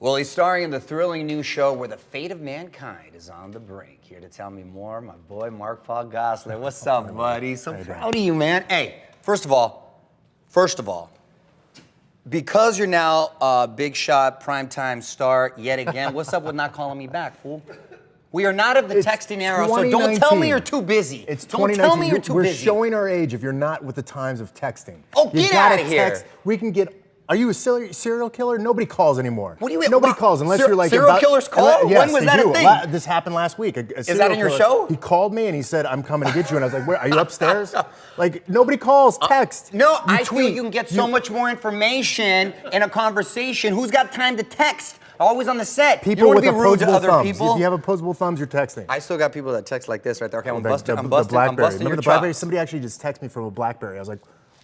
Well, he's starring in the thrilling new show where the fate of mankind is on the brink. Here to tell me more, my boy Mark-Paul Gosselaar. What's up, buddy? So proud of you, man. Hey, first of all, because you're now a big shot, primetime star yet again, what's up with not calling me back, fool? We are not of the texting era, so don't tell me you're too busy. It's don't tell me you're too busy. We're showing our age if you're not with the times of texting. Oh, get out of here. We can get... Are you a serial killer? Nobody calls anymore. What do you mean? Nobody calls unless you're like... Serial killers call? Yes, when was that a thing? This happened last week. Is that in your show? He called me and he said, I'm coming to get you. And I was like, where, are you upstairs? Like, nobody calls, text. No, I feel you can get so much more information in a conversation. Who's got time to text? Always on the set. People you with don't want to be rude to opposable other thumbs. people. If you have opposable thumbs, you're texting. I still got people that text like this right there. Okay, I'm busting the your BlackBerry. Remember the BlackBerry? chops. Somebody actually just texted me from a BlackBerry. I was like,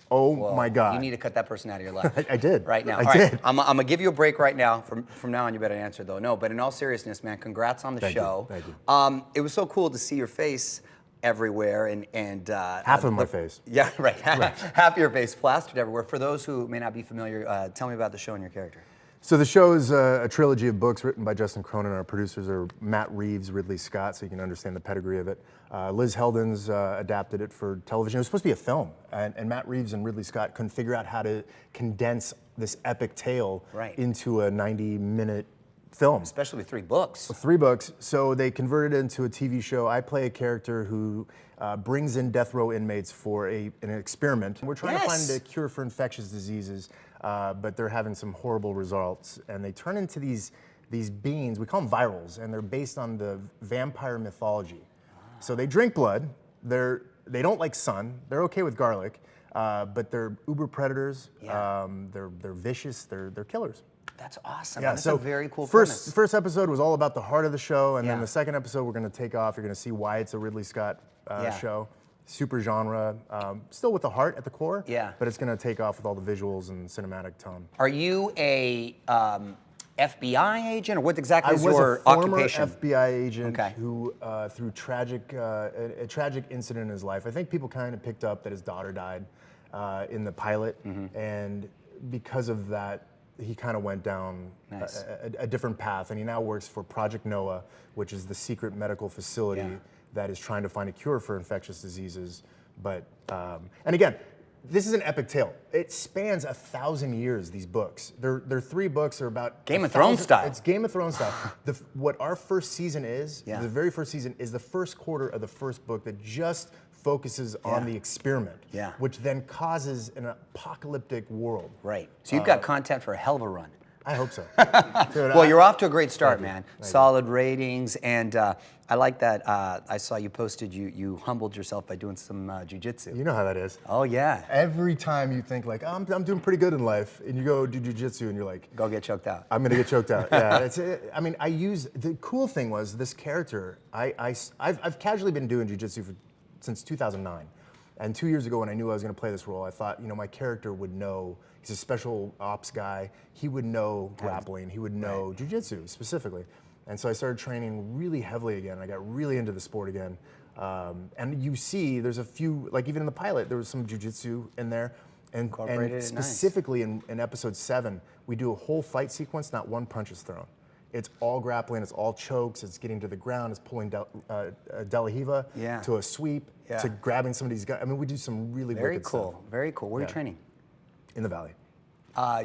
oh my God. You need to cut that person out of your life. I did. Right now. I did. I'm going to give you a break right now. From now on, you better answer, though. No, but in all seriousness, man, congrats on the show. Thank you. It was so cool to see your face everywhere. and half of my face. Yeah, right. Half of your face plastered everywhere. For those who may not be familiar, tell me about the show and your character. So the show is a trilogy of books written by Justin Cronin. Our producers are Matt Reeves, Ridley Scott, so you can understand the pedigree of it. Liz Heldens adapted it for television. It was supposed to be a film, and Matt Reeves and Ridley Scott couldn't figure out how to condense this epic tale into a 90-minute film. Especially with 3 books. 3 books, so they converted it into a TV show. I play a character who brings in death row inmates for an experiment. We're trying to find a cure for infectious diseases, but they're having some horrible results, and they turn into these beings. We call them virals, and they're based on the vampire mythology. So they drink blood. They don't like sun. They're okay with garlic, but they're uber predators. They're vicious. They're killers. That's awesome. Yeah, That's so a very cool premise. First episode was all about the heart of the show, and then the second episode we're going to take off. You're going to see why it's a Ridley Scott show. Super genre, still with the heart at the core, but it's going to take off with all the visuals and cinematic tone. Are you a FBI agent, or what exactly is your occupation? I was a former FBI agent who, through a tragic incident in his life, I think people kind of picked up that his daughter died in the pilot, and because of that, he kind of went down a different path, and he now works for Project Noah, which is the secret medical facility that is trying to find a cure for infectious diseases. But, and again, this is an epic tale. It spans 1,000 years, these books. They're 3 books, they're about Game of Thrones style. It's Game of Thrones style. What our first season is, the very first season, is the first quarter of the first book that just focuses on the experiment, which then causes an apocalyptic world. Right. So you've got content for a hell of a run. I hope so. Dude, well, you're off to a great start, man. Solid ratings, and I like that. I saw you posted you humbled yourself by doing some jiu-jitsu. You know how that is. Oh yeah. Every time you think like, I'm doing pretty good in life, and you go do jiu-jitsu, and you're like, go get choked out. I'm gonna get choked out. Yeah. I mean, the cool thing was this character. I've casually been doing jiu-jitsu since 2009. And 2 years ago, when I knew I was going to play this role, I thought, my character would know. He's a special ops guy. He would know grappling. He would know jiu-jitsu specifically. And so I started training really heavily again. I got really into the sport again. And you see, there's a few, like even in the pilot, there was some jiu-jitsu in there. And specifically in episode 7, we do a whole fight sequence. Not one punch is thrown. It's all grappling, it's all chokes, it's getting to the ground, it's pulling De La Riva to a sweep, to grabbing somebody's gun. I mean, we do some really wicked stuff. Very cool. Where are you training? In the Valley.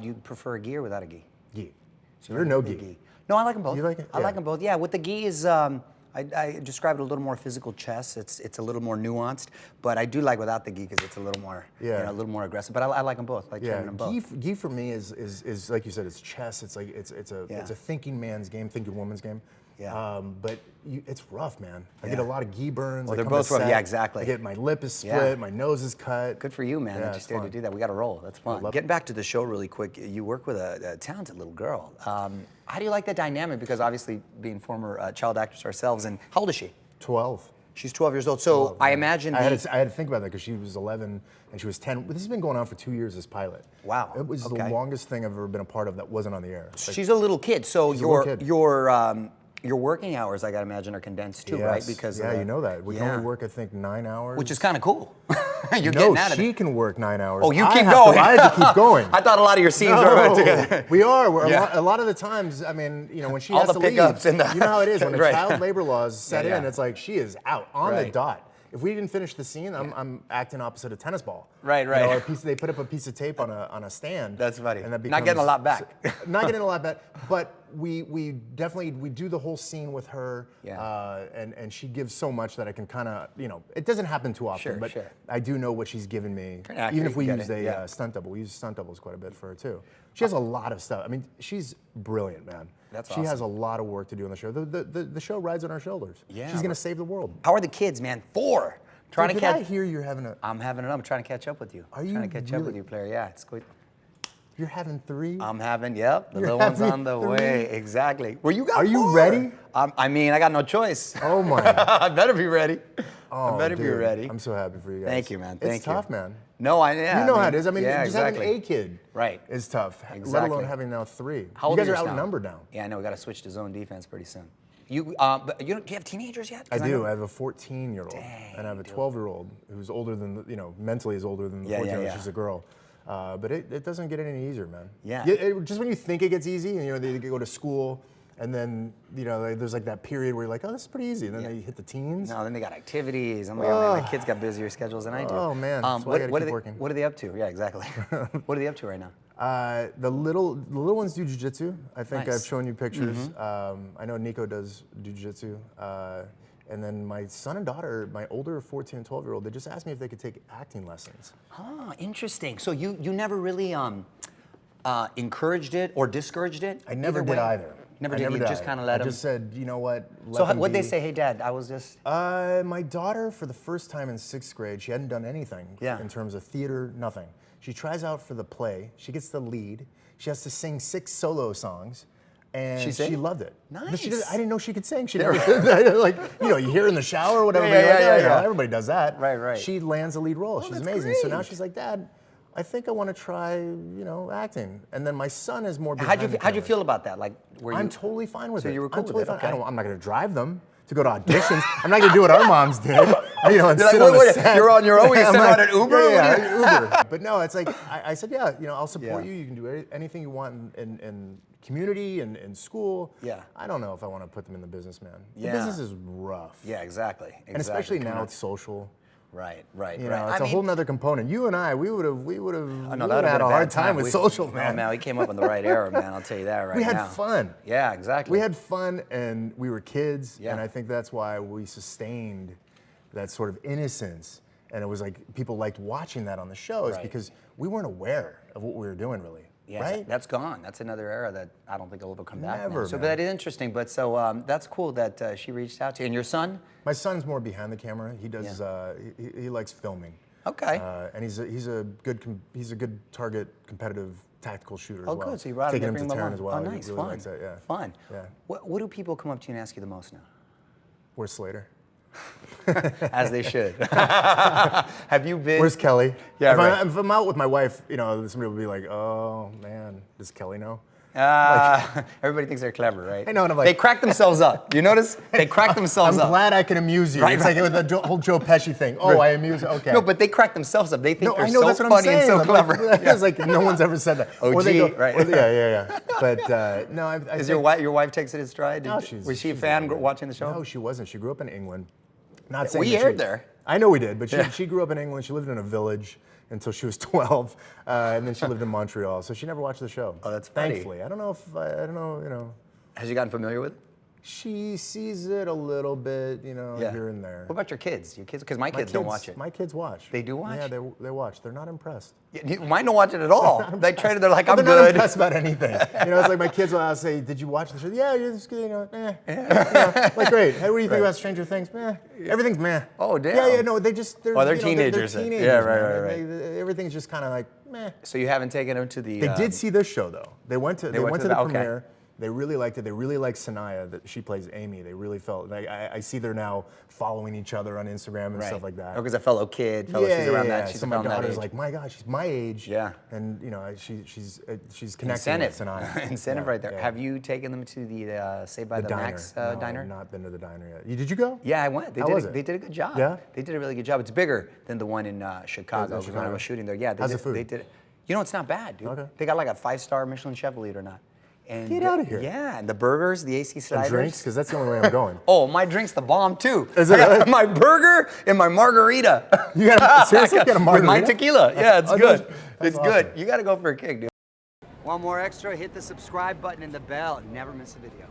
Do you prefer a gi or without a gi? Gi. So you're no gi. No, I like them both. You like it? I like them both. Yeah, with the gi is, I describe it a little more physical chess. It's a little more nuanced, but I do like without the gi because it's a little more, a little more aggressive. But I like them both. I like training them both. Gi for me is like you said, it's chess. It's like it's a thinking man's game, thinking woman's game. Yeah. But it's rough, man. I get a lot of gi burns. Well, they're both rough. Yeah, exactly. I get my lip is split, my nose is cut. Good for you, man. That you stayed to do that. We got to roll. That's fun. Getting back to the show really quick, you work with a talented little girl. How do you like that dynamic? Because obviously, being former child actors ourselves, and how old is she? 12. She's 12 years old. So 12, I imagine I had to think about that because she was 11 and she was 10. This has been going on for 2 years. This pilot. Wow. It was the longest thing I've ever been a part of that wasn't on the air. Like, she's a little kid. So your working hours, I gotta imagine, are condensed too, right? Because you know that we can only work, I think, 9 hours, which is kind of cool. You're no, getting out of she it. can work 9 hours. Oh, you I keep have going. I have to keep going. I thought a lot of your scenes were together. We are. We're Yeah. a lot of the times, I mean, you know, when she All has the to leave, pickups and the- you know how it is when the Right. child labor laws set Yeah, in. yeah. It's like she is out on the Right. dot. If we didn't finish the scene, I'm acting opposite a tennis ball. Right, You right. know, they put up a piece of tape on a stand. That's funny. And that Not getting a lot back. Not getting a lot back, but we definitely do the whole scene with her. Yeah. And she gives so much that I can kind of, you know, it doesn't happen too often, Sure, but sure. I do know what she's given me. An actor, Even if we you get use it, yeah. stunt double, we use stunt doubles quite a bit for her too. She has a lot of stuff. I mean, she's brilliant, man. That's She has awesome. a lot of work to do on the show. The show rides on our shoulders. Yeah. She's gonna save the world. How are the kids, man? 4. Trying Did to catch. I hear you're having a? I'm having it. I'm trying to catch up with you. Are you trying to catch up with really? you, player? Yeah, it's good. You're having 3. I'm having. Yep, the You're little one's having on the 3? way. Exactly. Well, you got. Are you 4. ready? I mean, I got no choice. Oh my. I better be ready. Oh, I better be dude. ready. I'm so happy for you guys. Thank you, man. Thank it's you. tough, man. No, yeah. You know how it is. I mean, yeah, just exactly. having a kid Right. is tough. Let Exactly. alone having now 3. How old you guys are are yours outnumbered now. Yeah, I know. We got to switch to zone defense pretty soon. But do you have teenagers yet? I 'Cause do. know- I have a 14-year-old, and I have a 12-year-old who's older than, you know, mentally is older than the Yeah, 14-year-old. yeah. She's a girl. But it doesn't get any easier, man. Yeah. Just when you think it gets easy, and, you know, they go to school, and then, you know, there's like that period where you're like, oh, this is pretty easy. And then they hit the teens. No, then they got activities. I'm like, oh, man, my kids got busier schedules than I do. Oh, man. That's why I gotta what keep are they, working. What are they up to? Yeah, exactly. What are they up to right now? The little ones do jiu-jitsu. I think Nice. I've shown you pictures. I know Nico does do jiu-jitsu. And then my son and daughter, my older 14 and 12-year-old, they just asked me if they could take acting lessons. Oh, interesting. So you never really encouraged it or discouraged it? I never did either. Never I did. never You did just either. kind of let I them. just said, you know what? So let them what'd they be. say? Hey, Dad, I was just. My daughter, for the first time in 6th grade, she hadn't done anything Yeah. in terms of theater, nothing. She tries out for the play. She gets the lead. She has to sing 6 solo songs. And She she sang? loved it. But she Nice. I didn't know she could sing. She never, like, you know, you hear her in the shower or whatever. Yeah, you're like, yeah, "Oh, yeah, you know, yeah. everybody does that. Right, right. She lands a lead role. She's that's amazing. So now great. she's like, Dad, I think I want to try, you know, acting. And then my son is more. How'd you behind the how'd you cameras. feel about that? Like, were you? I'm totally fine with So it. you were cool I'm with totally it, fine. okay. I'm not going to drive them to go to auditions. I'm not going to do what our moms did. You know, and You're like, sit on wait, the set. you're on your own. You I'm sent like, out an Uber? Yeah, Uber. But no, it's like I said, yeah, you know, I'll support Yeah. you. You can do anything you want in community and in school. Yeah. I don't know if I want to put them in the business, man. The Yeah. business is rough. Yeah, exactly. And especially Coming now up. it's social. Right, right, You right. know, it's a whole nother component. You and I, we would have No, that had a hard time with social, Oh, man. man, we came up in the right era, man. I'll tell you that right now. We had fun. Yeah, exactly. We had fun and we were kids, Yeah. and I think that's why we sustained that sort of innocence. And it was like people liked watching that on the show, is Right. because we weren't aware of what we were doing, really. Yeah, right? that's gone. That's another era that I don't think will ever come back. Never, now. So, but man. that is interesting. But so that's cool that she reached out to you. And your son? My son's more behind the camera. He does. He likes filming. Okay. And he's a good target, competitive, tactical shooter Oh, as well. good. So you brought taking him bring to him Taryn along. as well. Oh, He nice. really Fun. likes that, yeah. Fun. Yeah. What do people come up to you and ask you the most now? Where's Slater? As they should. Have you been? Where's Kelly? Yeah, if, right. if I'm out with my wife, you know, somebody will be like, "Oh man, does Kelly know?" Everybody thinks they're clever, right? I know, and I'm like- they crack themselves up. You notice? They crack themselves I'm up. glad I can amuse you. Right, It's right. like with the whole Joe Pesci thing. Oh, I amuse. Okay. No, but they crack themselves up. They think No, they're I know, so that's what funny I'm and saying. so I'm clever. Like, it's like no one's ever said that. Or they OG, right. Yeah. But no, I Is think, your wife takes it in stride? No, Was she a she's fan lovely. watching the show? No, she wasn't. She grew up in England. Not saying We that aired she- there. I know we did, but Yeah. she grew up in England. She lived in a village until she was 12, and then she lived in Montreal. So she never watched the show. Oh, that's funny. Thankfully. I don't know if I don't know. You know, Has she gotten familiar with it? she sees it a little bit. You know, here and there. What about your kids? Your kids? Because my My kids don't watch it. My kids watch. They do watch? Yeah, they watch. They're not impressed. Mine don't watch it at all. They try to. They're like, I'm They're not good. impressed about anything. You know, it's like my kids will say, "Did you watch the show?" Yeah, you're just, you know, You know, like, great. Hey, what do you think about Stranger Things? Meh. Everything's meh. Oh, damn. Yeah, no, they're they're you know, teenagers They're then. teenagers. Yeah, right, man. right, right. Everything's just kind of like meh. So you haven't taken them to the. They did see this show though. They went to the okay. premiere. They really liked it. They really liked Sanaya, that she plays Amy. They really felt, like, I see they're now following each other on Instagram and stuff like that. Or because a fellow kid, she's around that. She's so my daughter's like, my God, she's my age. Yeah. And you know, she's connecting with Sanaya. Incentive right there. Have you taken them to the Saved by the Max No, diner? I've not been to the diner yet. Did you go? Yeah, I went. How was it? They did a good job. Yeah? They did a really good job. It's bigger than the one in Chicago, when I was shooting there. Yeah, How's the food? They did it. You know, it's not bad, dude. Okay. They got like a 5-star Michelin chef, believe it or not. And Get out of here. Yeah, and the burgers, the AC sliders. And drinks, because that's the only way I'm going. Oh, my drink's the bomb too. Is it really? My burger and my margarita. You got seriously got a margarita? With my tequila. Yeah, it's good. That's It's awesome. good. You got to go for a kick, dude. One more extra, hit the subscribe button and the bell and never miss a video.